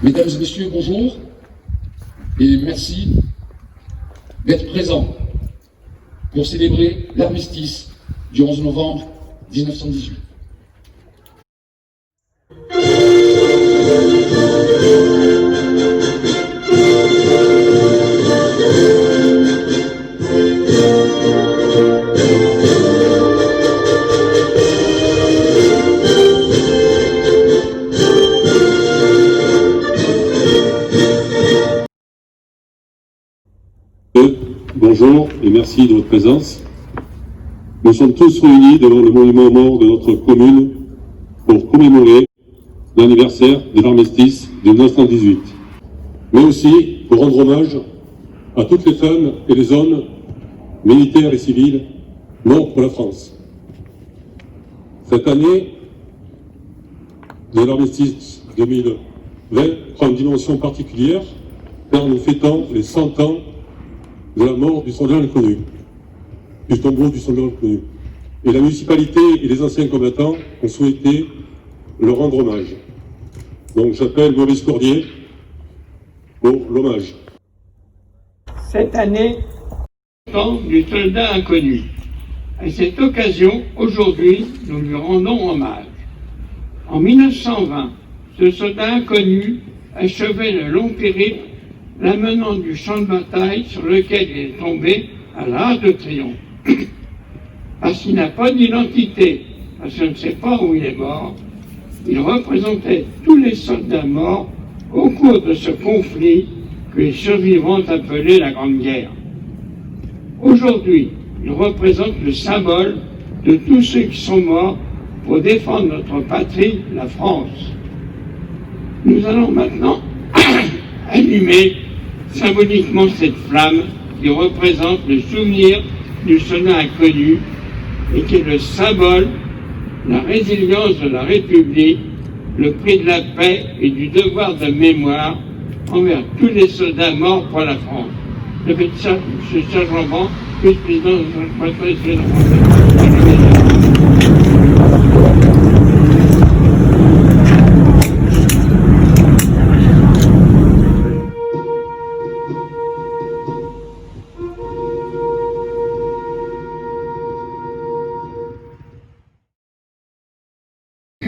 Mesdames et messieurs, bonjour et merci d'être présents pour célébrer l'armistice du 11 novembre 1918. Bonjour et merci de votre présence. Nous sommes tous réunis devant le monument aux morts de notre commune pour commémorer l'anniversaire de l'armistice de 1918, mais aussi pour rendre hommage à toutes les femmes et les hommes, militaires et civils, morts pour la France. Cette année de l'armistice 2020 prend une dimension particulière car nous fêtons les 100 ans de la mort du soldat inconnu, du tombeau du soldat inconnu. Et la municipalité et les anciens combattants ont souhaité leur rendre hommage. Donc j'appelle Maurice Cordier pour l'hommage. Cette année, temps du soldat inconnu. À cette occasion, aujourd'hui, nous lui rendons hommage. En 1920, ce soldat inconnu achevait le long périple l'amenant du champ de bataille sur lequel il est tombé à l'Arc de Triomphe. Parce qu'il n'a pas d'identité, parce qu'on ne sait pas où il est mort, il représentait tous les soldats morts au cours de ce conflit que les survivants appelaient la Grande Guerre. Aujourd'hui, il représente le symbole de tous ceux qui sont morts pour défendre notre patrie, la France. Nous allons maintenant allumer symboliquement cette flamme qui représente le souvenir du soldat inconnu et qui est le symbole de la résilience de la République, le prix de la paix et du devoir de mémoire envers tous les soldats morts pour la France. Je fais ça, M. Sergent, vice-président de la patrie de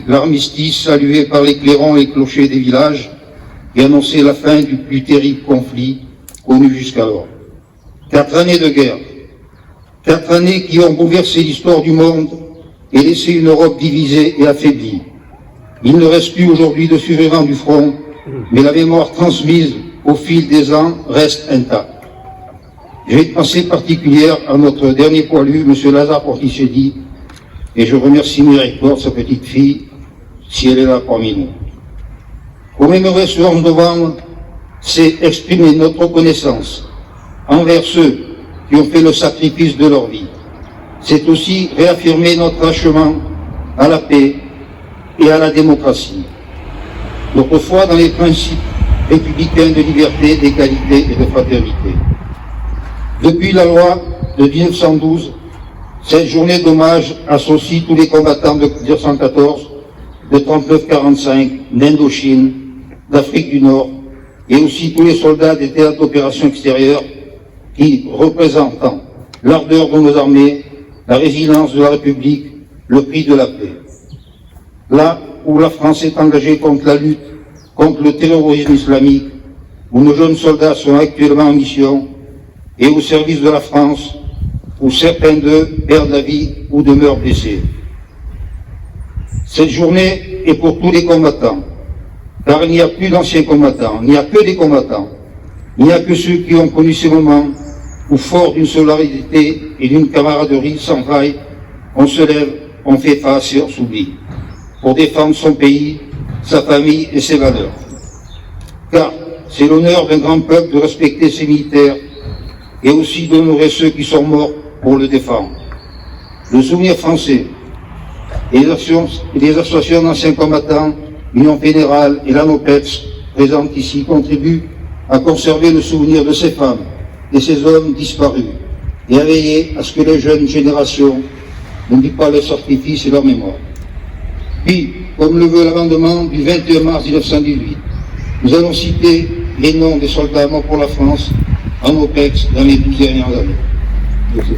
L'armistice salué par les clairons et clochers des villages et annonçait la fin du plus terrible conflit connu jusqu'alors. 4 années de guerre, 4 années qui ont bouleversé l'histoire du monde et laissé une Europe divisée et affaiblie. Il ne reste plus aujourd'hui de survivants du front, mais la mémoire transmise au fil des ans reste intacte. J'ai une pensée particulière à notre dernier poilu, M. Lazare Porticelli, et je remercie Mireille-Claude, sa petite fille, si elle est là parmi nous. Commémorer ce 11 novembre, c'est exprimer notre reconnaissance envers ceux qui ont fait le sacrifice de leur vie. C'est aussi réaffirmer notre attachement à la paix et à la démocratie. Notre foi dans les principes républicains de liberté, d'égalité et de fraternité. Depuis la loi de 1912, cette journée d'hommage associe tous les combattants de 1914, de 39-45, d'Indochine, d'Afrique du Nord, et aussi tous les soldats des théâtres d'opérations extérieures qui représentent l'ardeur de nos armées, la résilience de la République, le prix de la paix. Là où la France est engagée contre la lutte contre le terrorisme islamique, où nos jeunes soldats sont actuellement en mission et au service de la France, où certains d'eux perdent la vie ou demeurent blessés. Cette journée est pour tous les combattants, car il n'y a plus d'anciens combattants, il n'y a que des combattants. Il n'y a que ceux qui ont connu ces moments où, fort d'une solidarité et d'une camaraderie sans faille, on se lève, on fait face et on s'oublie, pour défendre son pays, sa famille et ses valeurs. Car c'est l'honneur d'un grand peuple de respecter ses militaires et aussi d'honorer ceux qui sont morts pour le défendre. Le souvenir français et les associations d'anciens combattants, l'Union fédérale et l'ANOPEX présentes ici contribuent à conserver le souvenir de ces femmes et ces hommes disparus et à veiller à ce que les jeunes générations n'oublient pas leur sacrifice et leur mémoire. Puis, comme le veut l'amendement du 21 mars 1918, Nous allons citer les noms des soldats morts pour la France en OPEX dans les 12 dernières années. Merci.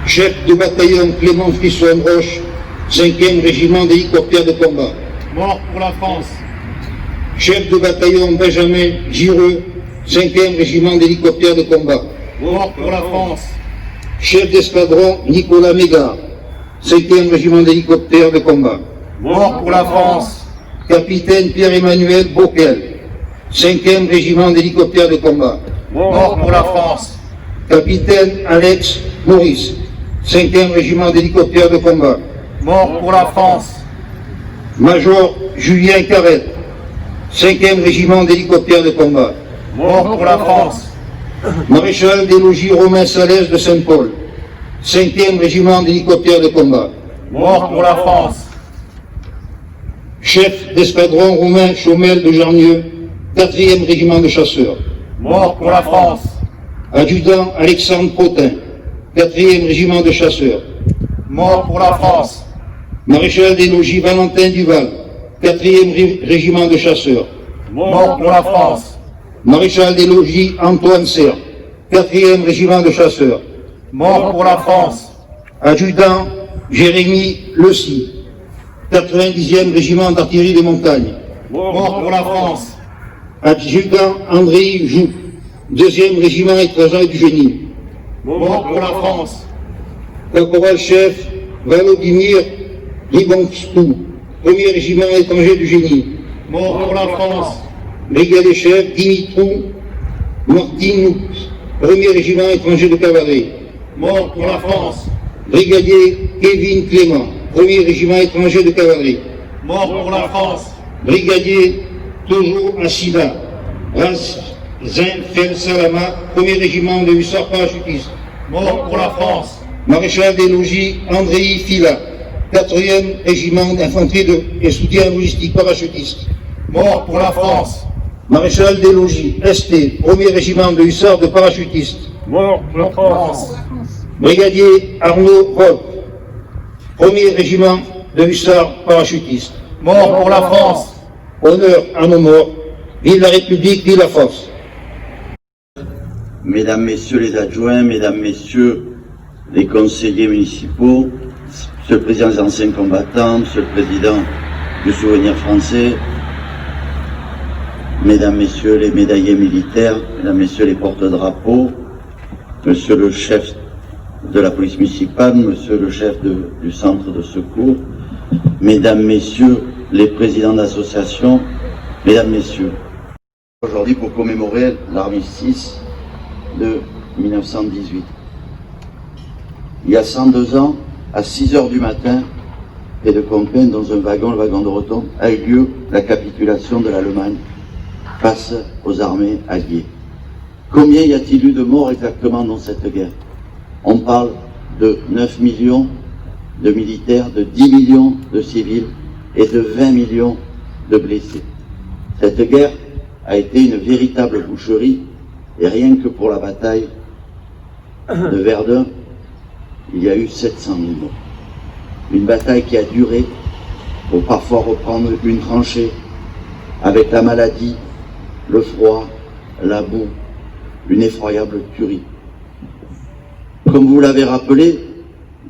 Chef de bataillon Clément Frisson Roche, 5e régiment d'hélicoptères de combat. Mort pour la France. Chef de bataillon Benjamin Gireux, 5e régiment d'hélicoptères de combat. Mort pour la France. Chef d'escadron Nicolas Mégard, 5e régiment d'hélicoptères de combat. Mort pour la France. Capitaine Pierre-Emmanuel Bockel, 5e régiment d'hélicoptères de combat. Mort pour la France. Capitaine Alex Maurice, 5e régiment d'hélicoptères de combat. Mort pour la France. Major Julien Carrette, 5e régiment d'hélicoptères de combat. Mort pour la France. Maréchal des logis Romain Salès de Saint-Paul, 5e régiment d'hélicoptères de combat. Mort pour la France. Chef d'escadron Romain Chaumel de Jarnieux, 4e régiment de chasseurs. Mort pour la France. Adjudant Alexandre Potin, 4e régiment de chasseurs. Mort pour la France. Maréchal des logis Valentin Duval, 4e régiment de chasseurs. Mort pour la France. Maréchal des logis Antoine Serre, 4e régiment de chasseurs. Mort pour la France. Adjudant Jérémy Lecy, 90e régiment d'artillerie de montagne. Mort pour la France. Adjudant André Joux, 2e régiment étranger du génie. Mort pour la France. Caporal-chef Volodymyr Ribonstou, 1er régiment étranger du génie. Mort pour la France. Brigadier-chef Dimitrou Martinouk, 1er régiment étranger de cavalerie. Mort pour la France. Brigadier Kevin Clément, 1er régiment étranger de cavalerie. Mort pour la France. Brigadier Tojo Assida, Razin Fel Salama, 1er régiment de hussards parachutistes. Mort pour la France. Maréchal des logis Andrei Fila, 4e régiment d'infanterie et soutien logistique parachutiste. Mort pour la France. Maréchal des logis ST, 1er régiment de hussards de parachutistes. Mort pour la France. Brigadier Arnaud Wolf, 1er régiment de hussards parachutistes. Mort pour la France. Honneur à nos morts. Vive la République, vive la France. Mesdames, Messieurs les adjoints, Mesdames, Messieurs les conseillers municipaux, Monsieur le Président des anciens combattants, Monsieur le Président du Souvenir français, Mesdames, Messieurs les médaillés militaires, Mesdames, Messieurs les porte-drapeaux, Monsieur le chef de la police municipale, Monsieur le chef du centre de secours, Mesdames, Messieurs les présidents d'associations, Mesdames, Messieurs, aujourd'hui pour commémorer l'armistice de 1918. Il y a 102 ans, à 6 heures du matin, près de Compiègne, dans un wagon, le wagon de Roton, a eu lieu la capitulation de l'Allemagne face aux armées alliées. Combien y a-t-il eu de morts exactement dans cette guerre? On parle de 9 millions de militaires, de 10 millions de civils et de 20 millions de blessés. Cette guerre a été une véritable boucherie, et rien que pour la bataille de Verdun, il y a eu 700 000 morts. Une bataille qui a duré pour parfois reprendre une tranchée avec la maladie, le froid, la boue, une effroyable tuerie. Comme vous l'avez rappelé,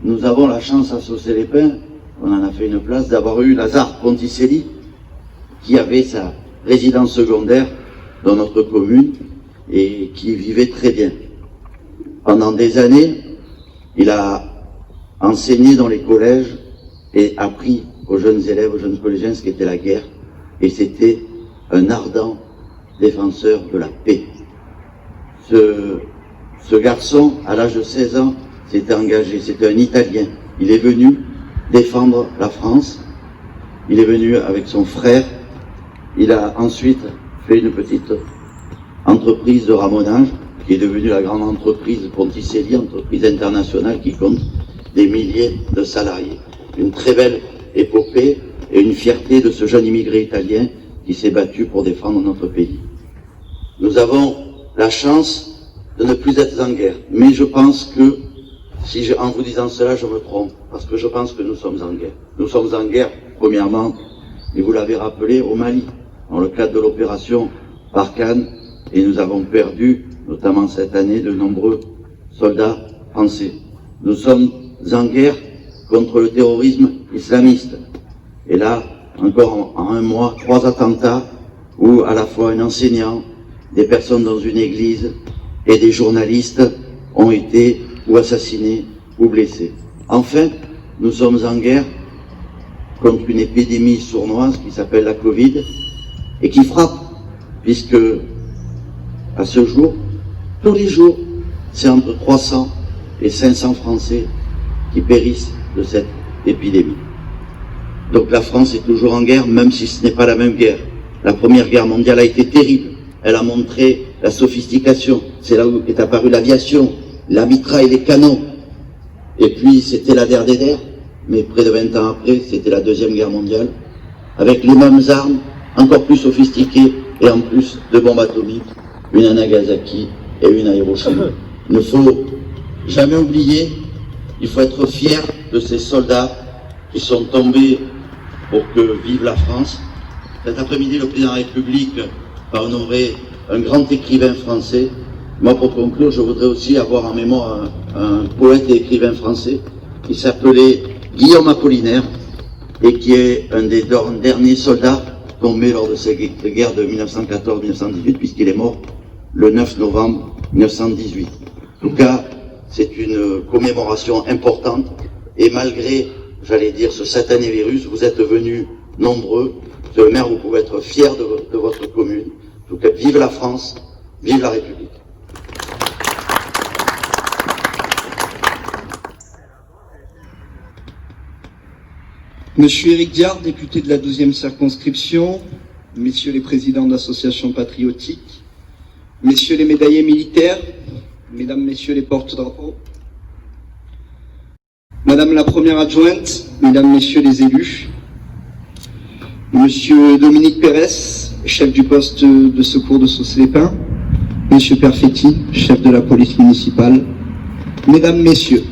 nous avons la chance à Saucé-les-Pins, on en a fait une place, d'avoir eu Lazare Ponticelli, qui avait sa résidence secondaire dans notre commune et qui vivait très bien. Pendant des années, il a enseigné dans les collèges et appris aux jeunes élèves, aux jeunes collégiens ce qu'était la guerre, et c'était un ardent défenseur de la paix. Ce garçon, à l'âge de 16 ans, s'était engagé, c'était un Italien. Il est venu défendre la France, il est venu avec son frère, il a ensuite fait une petite entreprise de ramonage, qui est devenue la grande entreprise Ponticelli, entreprise internationale qui compte des milliers de salariés. Une très belle épopée et une fierté de ce jeune immigré italien qui s'est battu pour défendre notre pays. Nous avons la chance de ne plus être en guerre, mais je pense que en vous disant cela, je me trompe, parce que je pense que nous sommes en guerre. Nous sommes en guerre, premièrement, et vous l'avez rappelé, au Mali, dans le cadre de l'opération Barkhane, et nous avons perdu, notamment cette année, de nombreux soldats français. Nous sommes en guerre contre le terrorisme islamiste. Et là, encore en un mois, 3 attentats où à la fois un enseignant, des personnes dans une église et des journalistes ont été ou assassinés ou blessés. Enfin, nous sommes en guerre contre une épidémie sournoise qui s'appelle la Covid et qui frappe, puisque à ce jour, tous les jours, c'est entre 300 et 500 Français qui périssent de cette épidémie. Donc la France est toujours en guerre, même si ce n'est pas la même guerre. La Première Guerre mondiale a été terrible. Elle a montré la sophistication. C'est là où est apparue l'aviation, la mitraille, les canons. Et puis c'était la der des der, mais près de 20 ans après, c'était la Deuxième Guerre mondiale, avec les mêmes armes, encore plus sophistiquées, et en plus de bombes atomiques, une à Nagasaki et une à Hiroshima. Il ne faut jamais oublier, il faut être fier de ces soldats qui sont tombés pour que vive la France. Cet après-midi, le président de la République va honorer un grand écrivain français. Moi, pour conclure, je voudrais aussi avoir en mémoire un poète et écrivain français qui s'appelait Guillaume Apollinaire et qui est un des derniers soldats tombés lors de cette guerre de 1914-1918, puisqu'il est mort le 9 novembre 1918. En tout cas, c'est une commémoration importante et malgré, j'allais dire, ce satané virus, vous êtes venus nombreux. Monsieur le maire, vous pouvez être fier de votre commune. En tout cas, vive la France, vive la République. Monsieur Éric Diard, député de la 12e circonscription, messieurs les présidents d'associations patriotiques, messieurs les médaillés militaires, mesdames, messieurs les porte-drapeaux, madame la première adjointe, mesdames, messieurs les élus, monsieur Dominique Pérez, chef du poste de secours de Sauce-les-Pins, monsieur Perfetti, chef de la police municipale, mesdames, messieurs,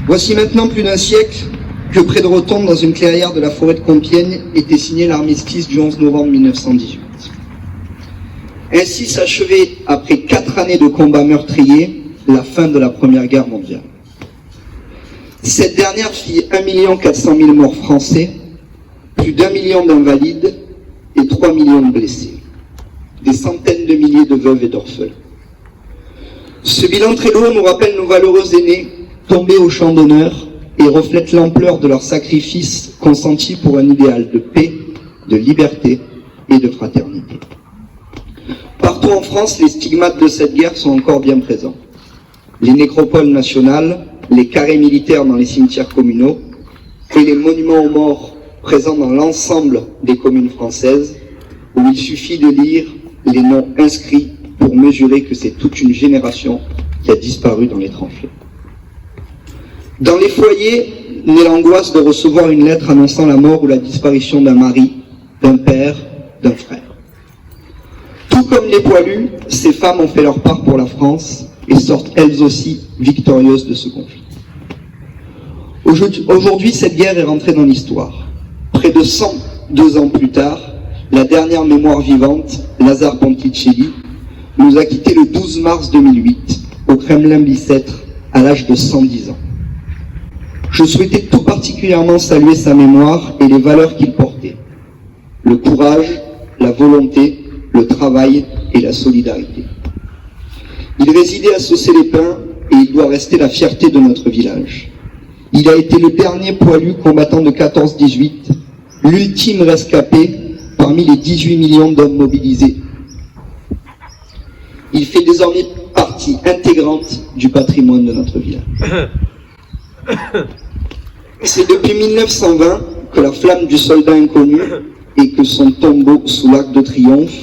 voici maintenant plus d'un siècle que près de Rotombe, dans une clairière de la forêt de Compiègne, était signé l'armistice du 11 novembre 1918. Ainsi s'achevait, après 4 années de combats meurtriers, la fin de la Première Guerre mondiale. Cette dernière fit 1 400 000 morts français, plus d'1 million d'invalides et 3 millions de blessés, des centaines de milliers de veuves et d'orphelins. Ce bilan très lourd nous rappelle nos valeureux aînés tombés au champ d'honneur et reflète l'ampleur de leur sacrifice consenti pour un idéal de paix, de liberté et de fraternité. Partout en France, les stigmates de cette guerre sont encore bien présents. Les nécropoles nationales, les carrés militaires dans les cimetières communaux et les monuments aux morts présents dans l'ensemble des communes françaises, où il suffit de lire les noms inscrits pour mesurer que c'est toute une génération qui a disparu dans les tranchées. Dans les foyers, naît l'angoisse de recevoir une lettre annonçant la mort ou la disparition d'un mari, d'un père, d'un frère. Tout comme les poilus, ces femmes ont fait leur part pour la France et sortent elles aussi victorieuses de ce conflit. Aujourd'hui, cette guerre est rentrée dans l'histoire. Près de 102 ans plus tard, la dernière mémoire vivante, Lazare Ponticelli, nous a quittés le 12 mars 2008 au Kremlin-Bicêtre à l'âge de 110 ans. Je souhaitais tout particulièrement saluer sa mémoire et les valeurs qu'il portait. Le courage, la volonté, le travail et la solidarité. Il résidait à Sauce-les-Pins et il doit rester la fierté de notre village. Il a été le dernier poilu combattant de 14-18, l'ultime rescapé parmi les 18 millions d'hommes mobilisés. Il fait désormais partie intégrante du patrimoine de notre village. C'est depuis 1920 que la flamme du soldat inconnu et que son tombeau sous l'Arc de Triomphe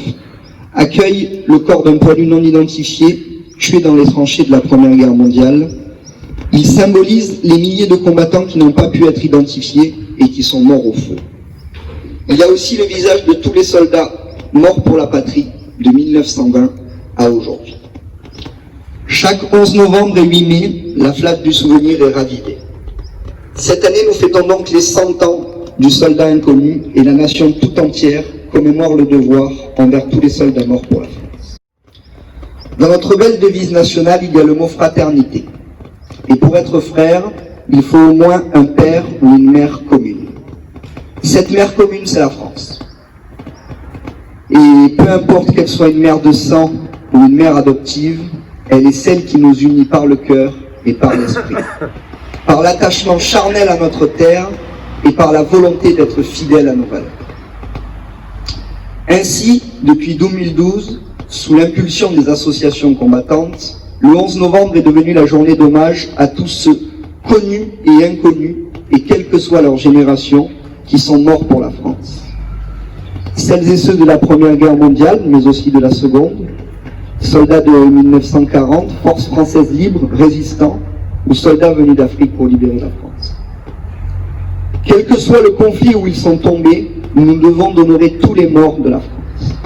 accueille le corps d'un poilu non identifié tué dans les tranchées de la Première Guerre mondiale. Il symbolise les milliers de combattants qui n'ont pas pu être identifiés et qui sont morts au feu. Il y a aussi le visage de tous les soldats morts pour la patrie de 1920 à aujourd'hui. Chaque 11 novembre et 8 mai, la flamme du souvenir est ravivée. Cette année, nous fêtons donc les 100 ans du soldat inconnu et la nation tout entière commémore le devoir envers tous les soldats morts pour la France. Dans notre belle devise nationale, il y a le mot fraternité. Et pour être frère, il faut au moins un père ou une mère commune. Cette mère commune, c'est la France. Et peu importe qu'elle soit une mère de sang ou une mère adoptive, elle est celle qui nous unit par le cœur et par l'esprit, par l'attachement charnel à notre terre et par la volonté d'être fidèle à nos valeurs. Ainsi, depuis 2012, sous l'impulsion des associations combattantes, le 11 novembre est devenu la journée d'hommage à tous ceux connus et inconnus, et quelle que soit leur génération, qui sont morts pour la France. Celles et ceux de la Première Guerre mondiale, mais aussi de la Seconde, soldats de 1940, forces françaises libres, résistants, ou soldats venus d'Afrique pour libérer la France. Quel que soit le conflit où ils sont tombés, nous nous devons d'honorer tous les morts de la France.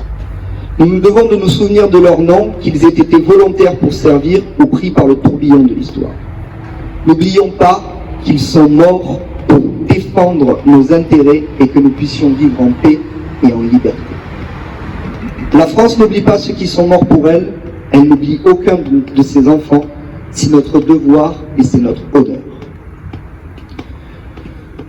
Nous nous devons de nous souvenir de leur nom, qu'ils aient été volontaires pour servir ou pris par le tourbillon de l'histoire. N'oublions pas qu'ils sont morts pour défendre nos intérêts et que nous puissions vivre en paix et en liberté. La France n'oublie pas ceux qui sont morts pour elle, elle n'oublie aucun de ses enfants, c'est notre devoir et c'est notre honneur.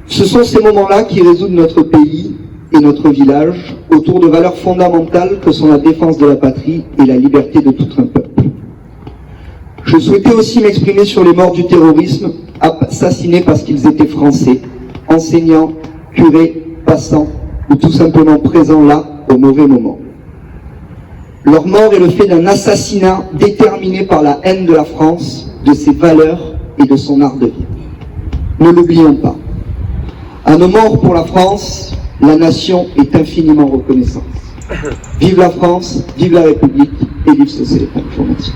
Ce sont ces moments-là qui résoudent notre pays et notre village autour de valeurs fondamentales que sont la défense de la patrie et la liberté de tout un peuple. Je souhaitais aussi m'exprimer sur les morts du terrorisme, assassinés parce qu'ils étaient français, enseignants, curés, passants ou tout simplement présents là au mauvais moment. Leur mort est le fait d'un assassinat déterminé par la haine de la France, de ses valeurs et de son art de vivre. Ne l'oublions pas. À nos morts pour la France, la nation est infiniment reconnaissante. Vive la France, vive la République et vive ce Célépin. Je vous remercie.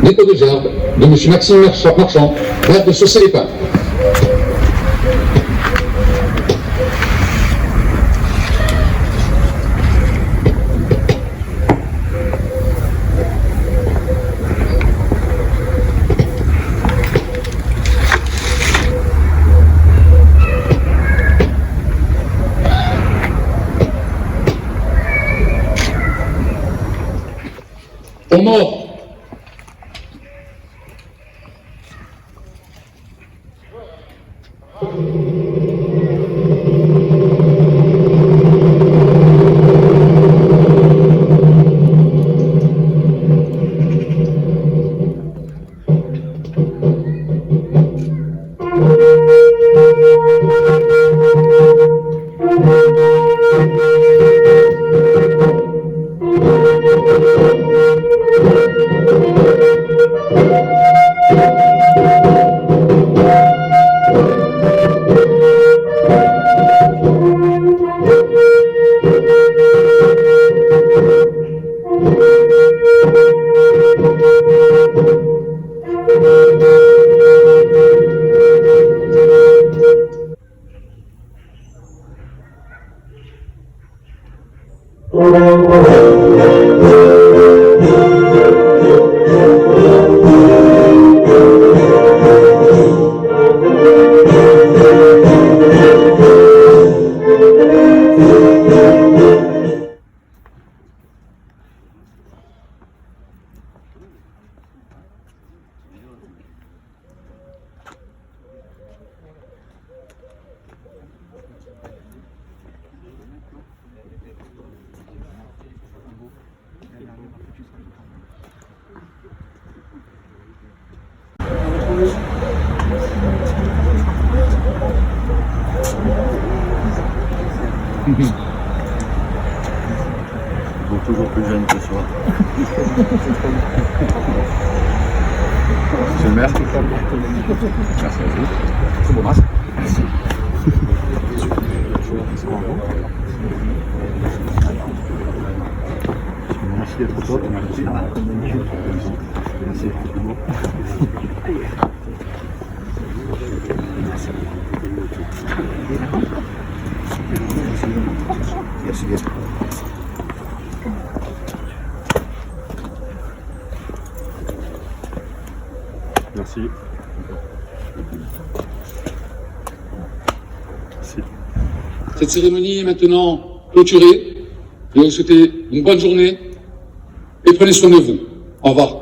Dépôt de gerbe de M. Maxime Marchand, maire de Saucé-les-Pins. Aux morts. Bon, toujours plus jeune que soi. Monsieur le maire. Merci à vous. C'est beau masque. Merci. Merci d'être toi. Merci. Merci. Merci bien. Merci. Merci. Cette cérémonie est maintenant clôturée. Je vais vous souhaiter une bonne journée et prenez soin de vous. Au revoir.